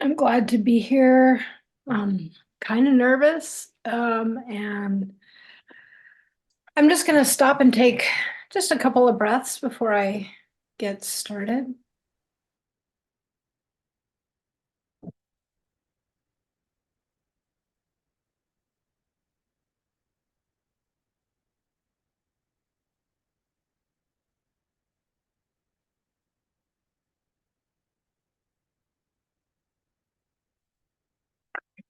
I'm glad to be here. Kind of nervous. And I'm just gonna stop and take just a couple of breaths before I get started.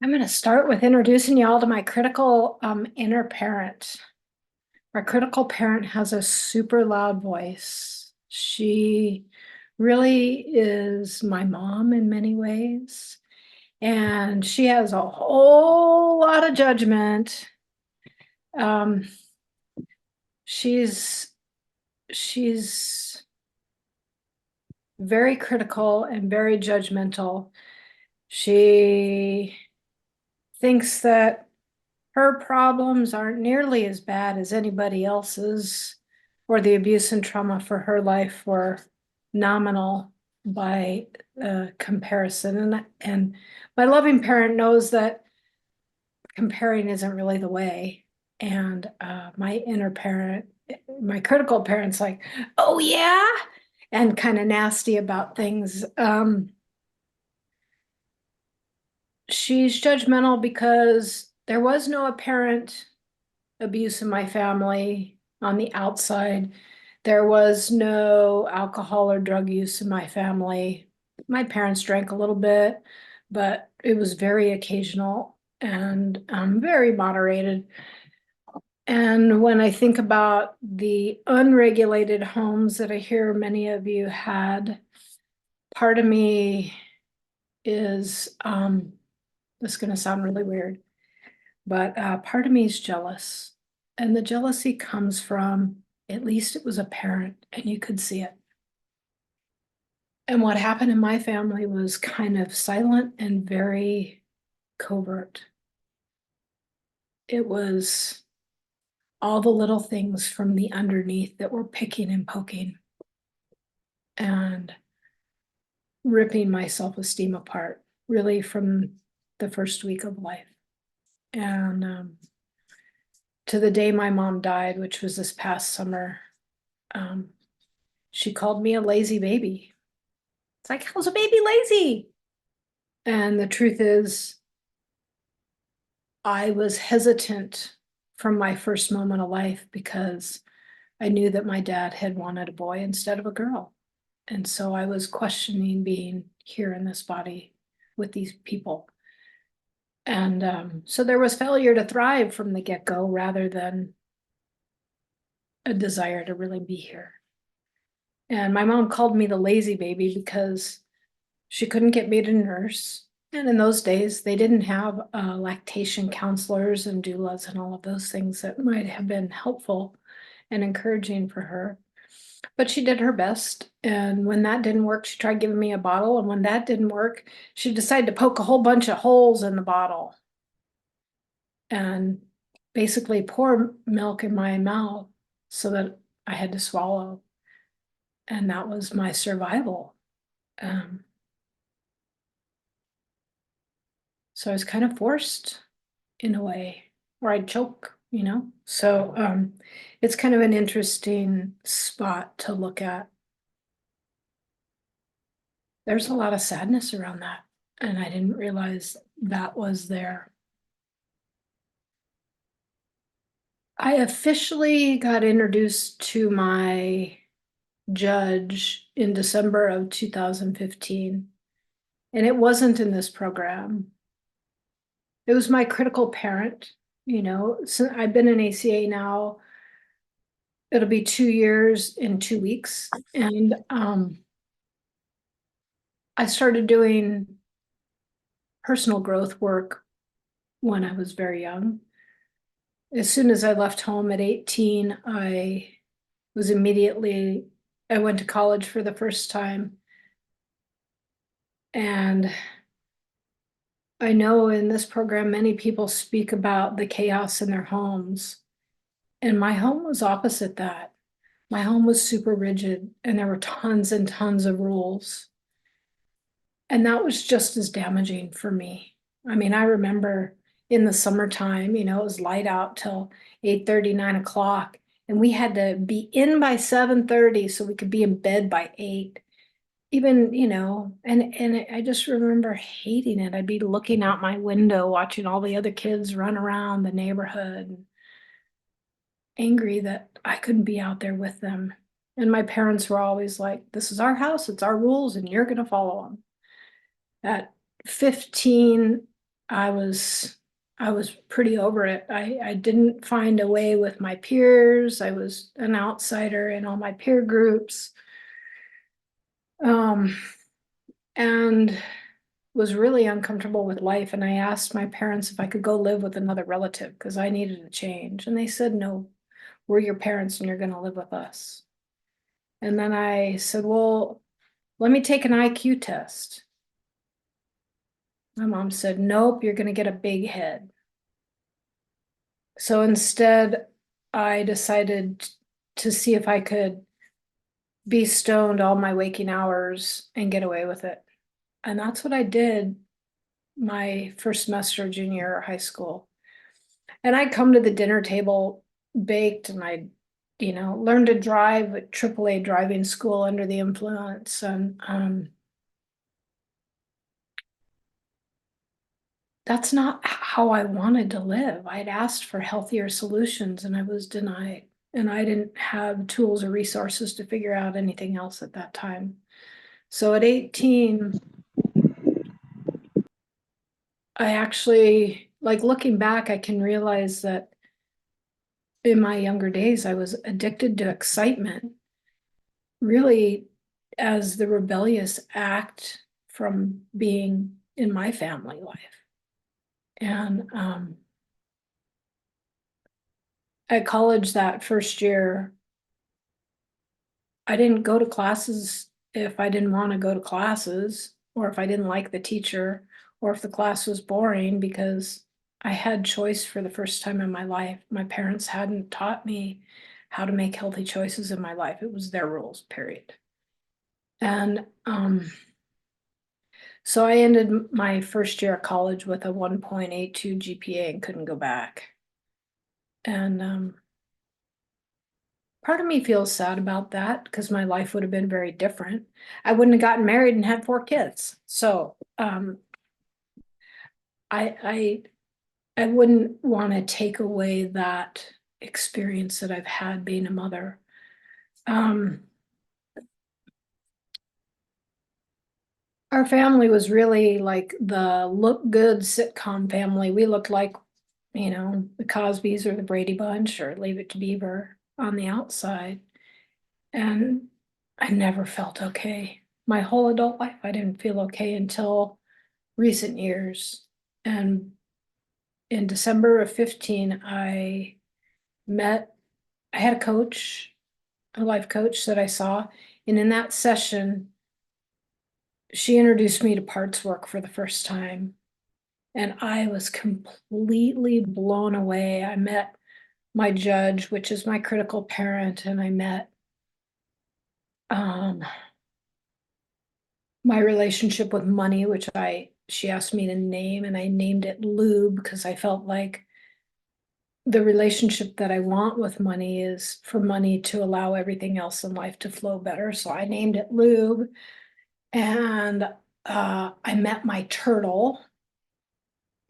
I'm gonna start with introducing y'all to my critical inner parent. My critical parent has a super loud voice. She really is my mom in many ways. And she has a whole lot of judgment. Um, she's she's very critical and very judgmental. She thinks that her problems aren't nearly as bad as anybody else's, or the abuse and trauma for her life were nominal by comparison. And my loving parent knows that comparing isn't really the way. And my inner parent, my critical parent's like, oh yeah, and kind of nasty about things. She's judgmental because there was no apparent abuse in my family on the outside. There was no alcohol or drug use in my family. My parents drank a little bit, but it was very occasional and very moderated. And when I think about the unregulated homes that I hear many of you had, part of me is, this is going to sound really weird, but part of me is jealous. And the jealousy comes from, at least it was apparent and you could see it. And what happened in my family was kind of silent and very covert. It was all the little things from the underneath that were picking and poking and ripping my self-esteem apart, really from the first week of life. And to the day my mom died, which was this past summer, she called me a lazy baby. It's like, how's a baby lazy? And the truth is, I was hesitant from my first moment of life because I knew that my dad had wanted a boy instead of a girl. And so I was questioning being here in this body with these people. And so there was failure to thrive from the get-go rather than a desire to really be here. And my mom called me the lazy baby because she couldn't get me to nurse. And in those days, they didn't have lactation counselors and doulas and all of those things that might have been helpful and encouraging for her. But she did her best. And when that didn't work, she tried giving me a bottle. And when that didn't work, she decided to poke a whole bunch of holes in the bottle and basically pour milk in my mouth so that I had to swallow. And that was my survival. Um, so I was kind of forced in a way, or I'd choke, you know? So it's kind of an interesting spot to look at. There's a lot of sadness around that, and I didn't realize that was there. I officially got introduced to my judge in December of 2015, and it wasn't in this program. It was my critical parent, you know. So I've been in ACA now, it'll be 2 years in 2 weeks. And I started doing personal growth work when I was very young. As soon as I left home at 18, I went to college for the first time. And I know in this program, many people speak about the chaos in their homes. And my home was opposite that. My home was super rigid and there were tons and tons of rules. And that was just as damaging for me. I mean, I remember in the summertime, it was light out till 8:30, 9 o'clock. And we had to be in by 7:30 so we could be in bed by 8. Even, and I just remember hating it. I'd be looking out my window, watching all the other kids run around the neighborhood, angry that I couldn't be out there with them. And my parents were always like, this is our house, it's our rules, and you're gonna follow them. At 15, I was I was pretty over it. I didn't find a way with my peers. I was an outsider in all my peer groups. Um, and was really uncomfortable with life. And I asked my parents if I could go live with another relative because I needed a change. And they said, no, we're your parents and you're going to live with us. And then I said, well, let me take an IQ test. My mom said, nope, you're going to get a big head. So instead, I decided to see if I could be stoned all my waking hours and get away with it. And that's what I did my first semester of junior year of high school. And I'd come to the dinner table baked, and I'd, learn to drive at AAA driving school under the influence. And that's not how I wanted to live. I'd asked for healthier solutions and I was denied. And I didn't have tools or resources to figure out anything else at that time. So at 18, I actually, like looking back, I can realize that in my younger days, I was addicted to excitement, really as the rebellious act from being in my family life. And at college that first year, I didn't go to classes if I didn't want to go to classes, or if I didn't like the teacher, or if the class was boring, because I had choice for the first time in my life. My parents hadn't taught me how to make healthy choices in my life. It was their rules, period. And so I ended my first year of college with a 1.82 GPA and couldn't go back. And part of me feels sad about that because my life would have been very different. I wouldn't have gotten married and had 4 kids. So I I wouldn't want to take away that experience that I've had being a mother. Our family was really like the look good sitcom family. We looked like, the Cosbys or the Brady Bunch or Leave It to Beaver on the outside. And I never felt okay. My whole adult life, I didn't feel okay until recent years. And in December of 15, I had a coach, a life coach that I saw. And in that session, she introduced me to parts work for the first time. And I was completely blown away. I met my judge, which is my critical parent, and I met um, my relationship with money, which she asked me to name, and I named it lube because I felt like the relationship that I want with money is for money to allow everything else in life to flow better. So I named it lube. And I met my turtle.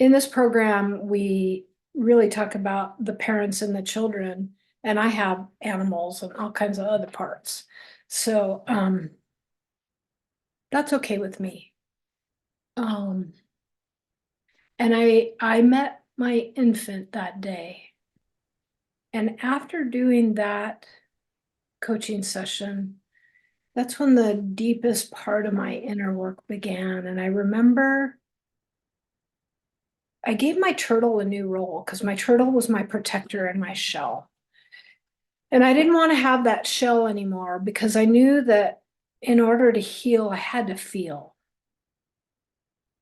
In this program, we really talk about the parents and the children, and I have animals and all kinds of other parts. So that's okay with me. Um, and I met my infant that day. And after doing that coaching session, that's when the deepest part of my inner work began. And I remember I gave my turtle a new role because my turtle was my protector and my shell. And I didn't want to have that shell anymore because I knew that in order to heal, I had to feel.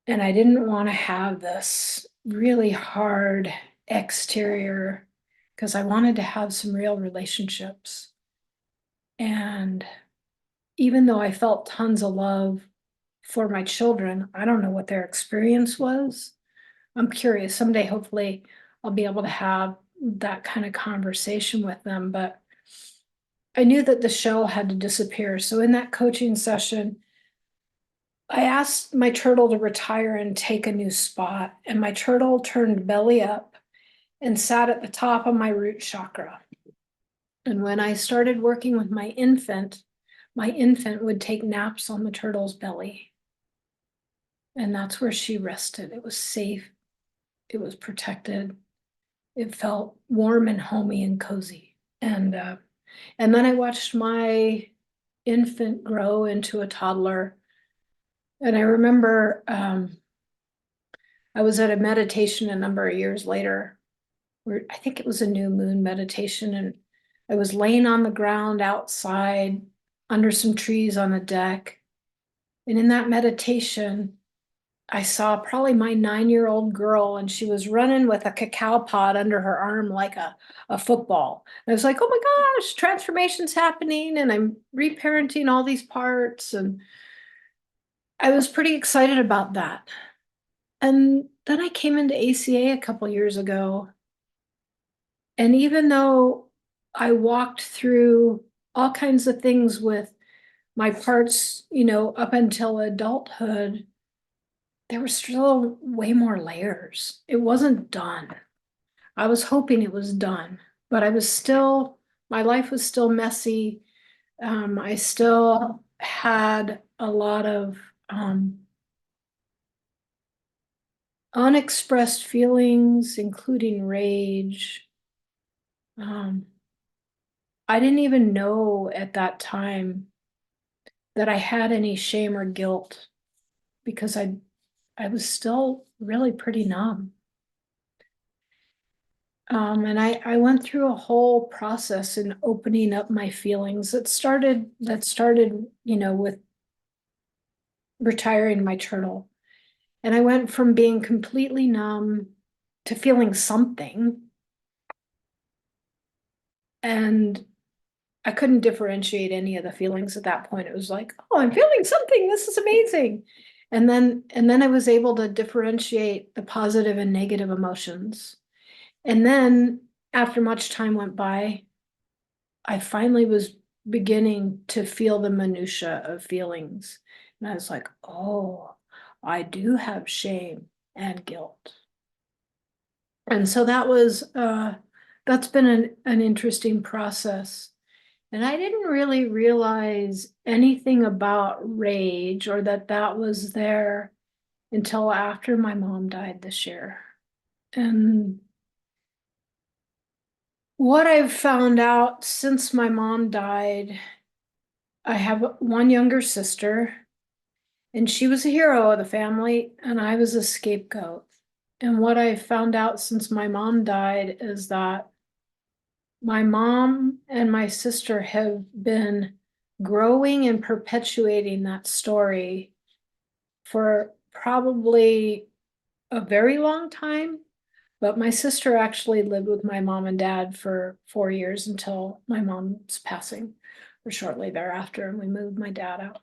And I didn't want to have this really hard exterior because I wanted to have some real relationships. And even though I felt tons of love for my children. I don't know what their experience was. I'm curious. Someday, hopefully, I'll be able to have that kind of conversation with them, but I knew that the shell had to disappear. So in that coaching session, I asked my turtle to retire and take a new spot, and my turtle turned belly up and sat at the top of my root chakra. And when I started working with my infant would take naps on the turtle's belly. And that's where she rested. It was safe. It was protected. It felt warm and homey and cozy. And then I watched my infant grow into a toddler. And I remember I was at a meditation a number of years later, where I think it was a new moon meditation, and I was laying on the ground outside under some trees on the deck. And in that meditation, I saw probably my 9-year-old girl, and she was running with a cacao pod under her arm like a football. And I was like, oh my gosh, transformation's happening, and I'm reparenting all these parts. And I was pretty excited about that. And then I came into ACA a couple years ago. And even though I walked through all kinds of things with my parts, up until adulthood, there were still way more layers. It wasn't done. I was hoping it was done, but my life was still messy. I still had a lot of unexpressed feelings, including rage. I didn't even know at that time that I had any shame or guilt, because I was still really pretty numb. And I went through a whole process in opening up my feelings that started, with retiring my turtle. And I went from being completely numb to feeling something. And I couldn't differentiate any of the feelings at that point. It was like, oh, I'm feeling something. This is amazing. And then I was able to differentiate the positive and negative emotions. And then after much time went by, I finally was beginning to feel the minutia of feelings. And I was like, oh, I do have shame and guilt. And so that's been an interesting process. And I didn't really realize anything about rage, or that was there, until after my mom died this year. And what I've found out since my mom died, I have one younger sister, and she was a hero of the family, and I was a scapegoat. And what I found out since my mom died is that my mom and my sister have been growing and perpetuating that story for probably a very long time. But my sister actually lived with my mom and dad for 4 years until my mom's passing, or shortly thereafter, and we moved my dad out.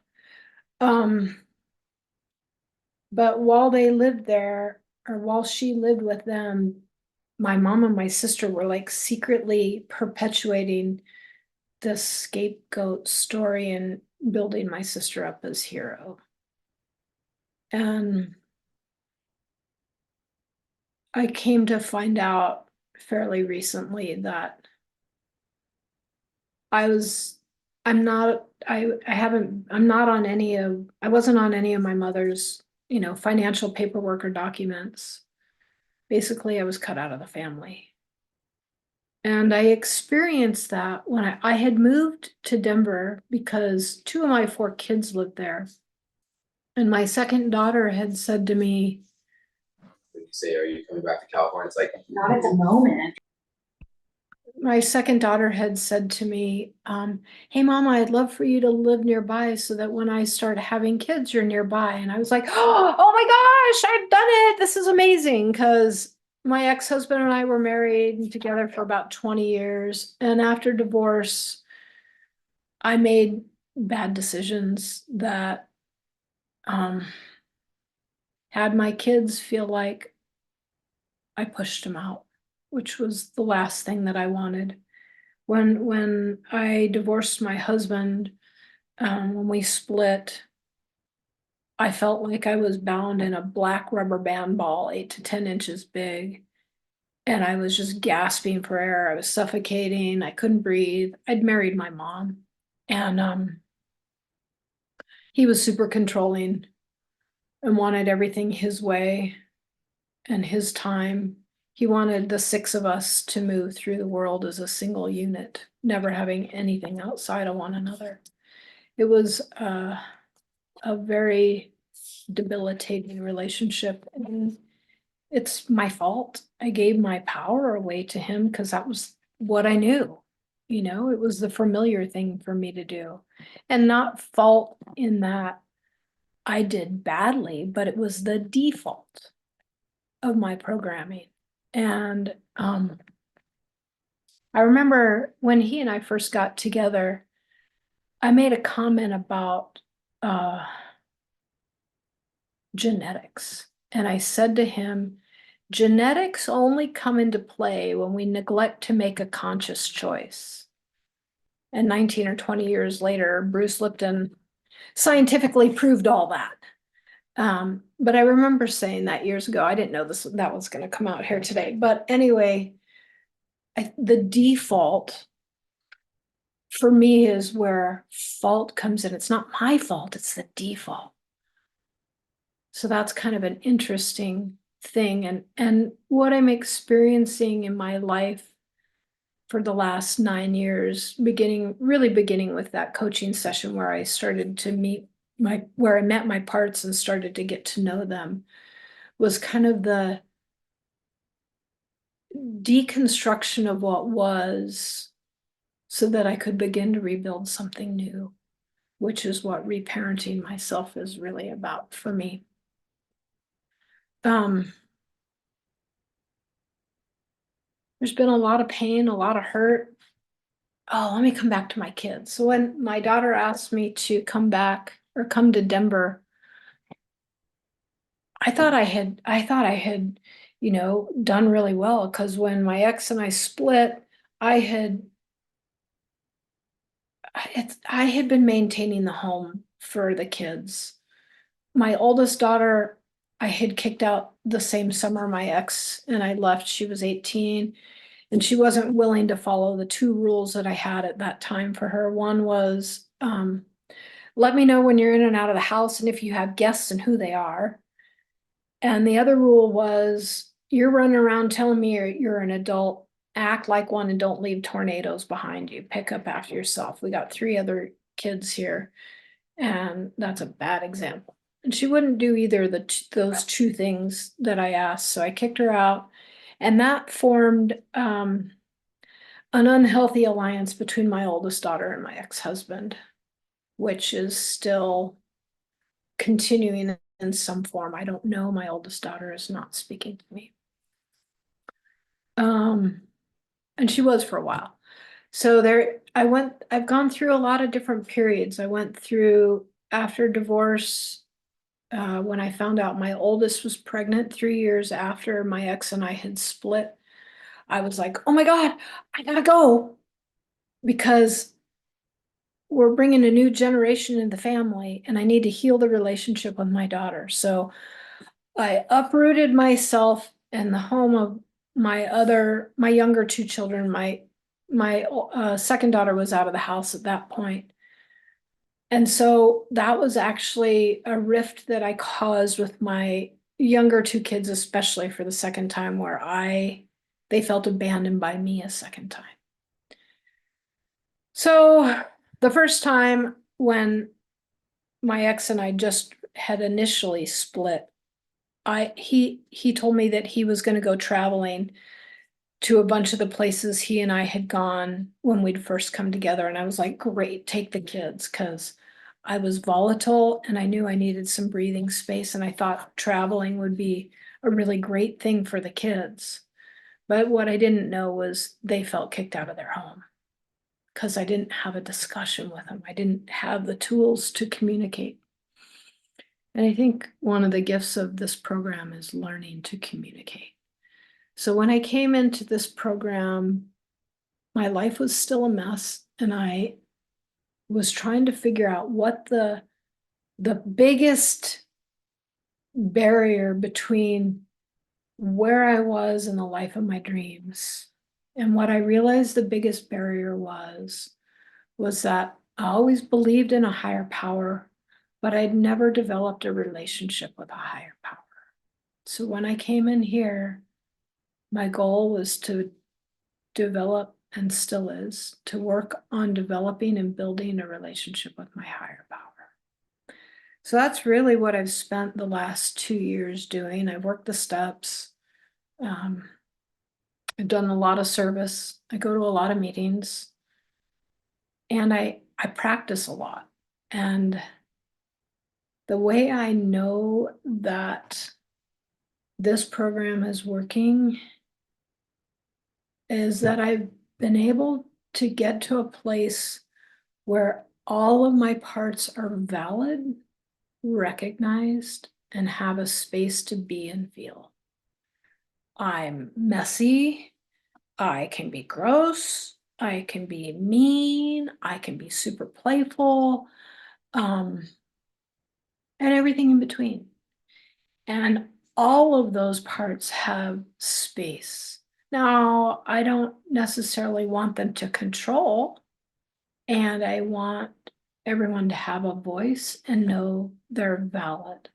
But while they lived there, or while she lived with them, my mom and my sister were like secretly perpetuating this scapegoat story and building my sister up as hero. And I came to find out fairly recently that I wasn't on any of my mother's, financial paperwork or documents. Basically, I was cut out of the family. And I experienced that when I had moved to Denver because 2 of my 4 kids lived there. And my second daughter had said to me, When you say, are you coming back to California? It's like, Not at the moment. my second daughter had said to me, hey, Mama, I'd love for you to live nearby so that when I start having kids, you're nearby. And I was like, oh my gosh, I've done it. This is amazing. Because my ex-husband and I were married together for about 20 years. And after divorce, I made bad decisions that had my kids feel like I pushed them out, which was the last thing that I wanted. When I divorced my husband, when we split, I felt like I was bound in a black rubber band ball, 8 to 10 inches big. And I was just gasping for air. I was suffocating. I couldn't breathe. I'd married my mom. And he was super controlling and wanted everything his way and his time. He wanted the six of us to move through the world as a single unit, never having anything outside of one another. It was a very debilitating relationship, and it's my fault. I gave my power away to him because that was what I knew. You know, it was the familiar thing for me to do, and not fault in that I did badly, but it was the default of my programming. And I remember when he and I first got together, I made a comment about uh, genetics. And I said to him, genetics only come into play when we neglect to make a conscious choice. And 19 or 20 years later, Bruce Lipton scientifically proved all that. But I remember saying that years ago. I didn't know that was going to come out here today. But anyway, the default for me is where fault comes in. It's not my fault, it's the default. So that's kind of an interesting thing. And what I'm experiencing in my life for the last 9 years, really beginning with that coaching session where I started to where I met my parts and started to get to know them, was kind of the deconstruction of what was so that I could begin to rebuild something new, which is what reparenting myself is really about for me. There's been a lot of pain, a lot of hurt. Oh, let me come back to my kids. So when my daughter asked me to come back or come to Denver, I thought I had, done really well, because when my ex and I split, I had I had been maintaining the home for the kids. My oldest daughter, I had kicked out the same summer my ex and I left. She was 18, and she wasn't willing to follow the two rules that I had at that time for her. One was, let me know when you're in and out of the house and if you have guests and who they are. And the other rule was, you're running around telling me you're an adult, act like one and don't leave tornadoes behind you. Pick up after yourself. We got 3 other kids here, and that's a bad example. And she wouldn't do either of those 2 things that I asked, so I kicked her out. And that formed an unhealthy alliance between my oldest daughter and my ex-husband, which is still continuing in some form. I don't know. My oldest daughter is not speaking to me. And she was for a while. So I've gone through a lot of different periods. I went through after divorce, when I found out my oldest was pregnant 3 years after my ex and I had split. I was like, oh my God, I gotta go, because we're bringing a new generation in the family and I need to heal the relationship with my daughter. So I uprooted myself in the home of my younger 2 children. My second daughter was out of the house at that point. And so that was actually a rift that I caused with my younger 2 kids, especially for the second time, where they felt abandoned by me a second time. So the first time when my ex and I just had initially split, he told me that he was going to go traveling to a bunch of the places he and I had gone when we'd first come together. And I was like, great, take the kids, because I was volatile and I knew I needed some breathing space. And I thought traveling would be a really great thing for the kids. But what I didn't know was they felt kicked out of their home because I didn't have a discussion with them. I didn't have the tools to communicate. And I think one of the gifts of this program is learning to communicate. So when I came into this program, my life was still a mess, and I was trying to figure out what the biggest barrier between where I was in the life of my dreams. And what I realized the biggest barrier was that I always believed in a higher power, but I'd never developed a relationship with a higher power. So when I came in here, my goal was to develop, and still is, to work on developing and building a relationship with my higher power. So that's really what I've spent the last 2 years doing. I've worked the steps. I've done a lot of service. I go to a lot of meetings, and I practice a lot. And the way I know that this program is working is that I've been able to get to a place where all of my parts are valid, recognized, and have a space to be and feel. I'm messy. I can be gross. I can be mean. I can be super playful. And everything in between. And all of those parts have space. Now, I don't necessarily want them to control, and I want everyone to have a voice and know they're valid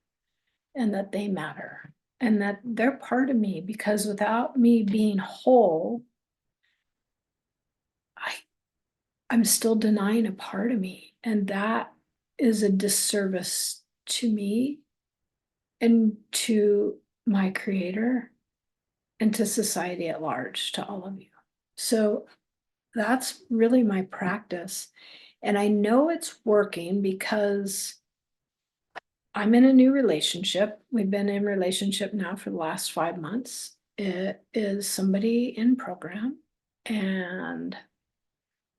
and that they matter and that they're part of me, because without me being whole, I'm still denying a part of me, and that is a disservice to me and to my creator and to society at large, to all of you. So that's really my practice. And I know it's working because I'm in a new relationship. We've been in relationship now for the last 5 months. It is somebody in program, and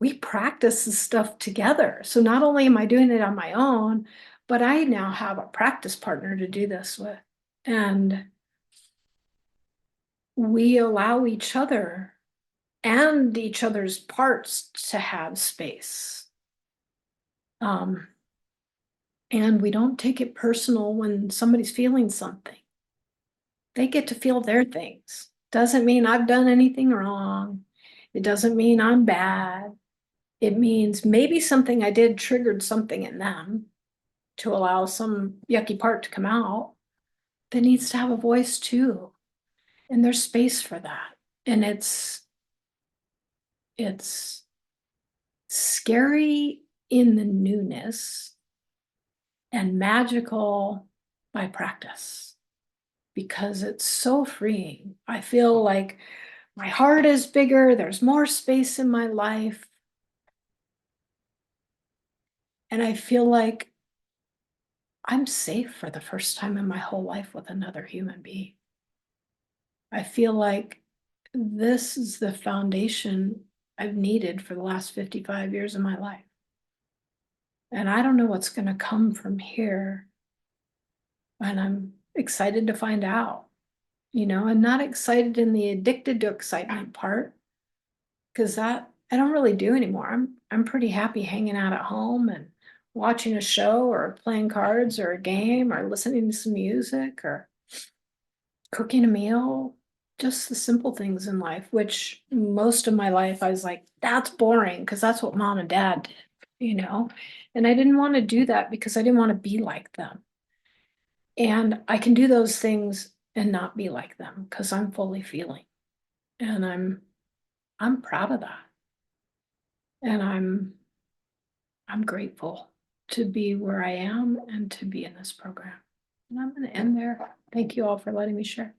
we practice this stuff together. So not only am I doing it on my own, but I now have a practice partner to do this with. And we allow each other and each other's parts to have space. And we don't take it personal when somebody's feeling something. They get to feel their things. Doesn't mean I've done anything wrong. It doesn't mean I'm bad. It means maybe something I did triggered something in them to allow some yucky part to come out that needs to have a voice too. And there's space for that. And it's scary in the newness and magical by practice, because it's so freeing. I feel like my heart is bigger, there's more space in my life. And I feel like I'm safe for the first time in my whole life with another human being. I feel like this is the foundation I've needed for the last 55 years of my life. And I don't know what's going to come from here. And I'm excited to find out, I'm not excited in the addicted to excitement part, because that I don't really do anymore. I'm pretty happy hanging out at home and watching a show or playing cards or a game or listening to some music or cooking a meal, just the simple things in life, which most of my life I was like, that's boring because that's what mom and dad did. And I didn't want to do that because I didn't want to be like them. And I can do those things and not be like them because I'm fully feeling. And I'm proud of that. And I'm grateful to be where I am and to be in this program. And I'm going to end there. Thank you all for letting me share.